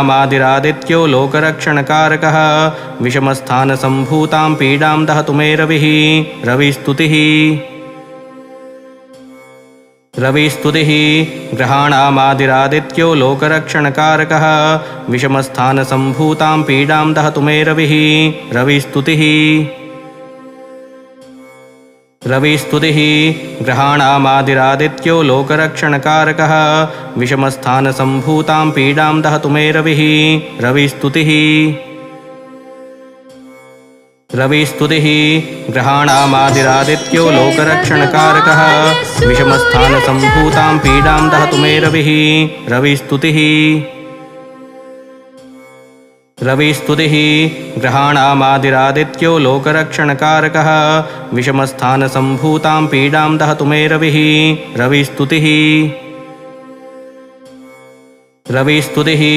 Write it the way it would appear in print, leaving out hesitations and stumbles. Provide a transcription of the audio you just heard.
मादिरादित्यो लोकरक्षणकारकः विषमस्थानसम्भूतां पीडां दहतु मे रविः। रविस्तुतिः ग्रहाणामादिरादित्यो लोकरक्षणकारकः विषमस्थानसम्भूतां पीडां दहतु मे रविः। रविस्तुतिः ग्रहाणामादिरादित्यो लोकरक्षणकारकः विषमस्थानसम्भूतां पीडां दहतु मे रविः। रविस्तुतिः ग्रहाणामादिरादित्यो लोकरक्षणकारकः विषमस्थानसम्भूतां पीडां दहतु मे रविः। रविस्तुतिः ग्रहाणामादिरादित्यो लोकरक्षणकारकः विषमस्थानसम्भूतां पीडां दहतु मे रविः। रविस्तुतिः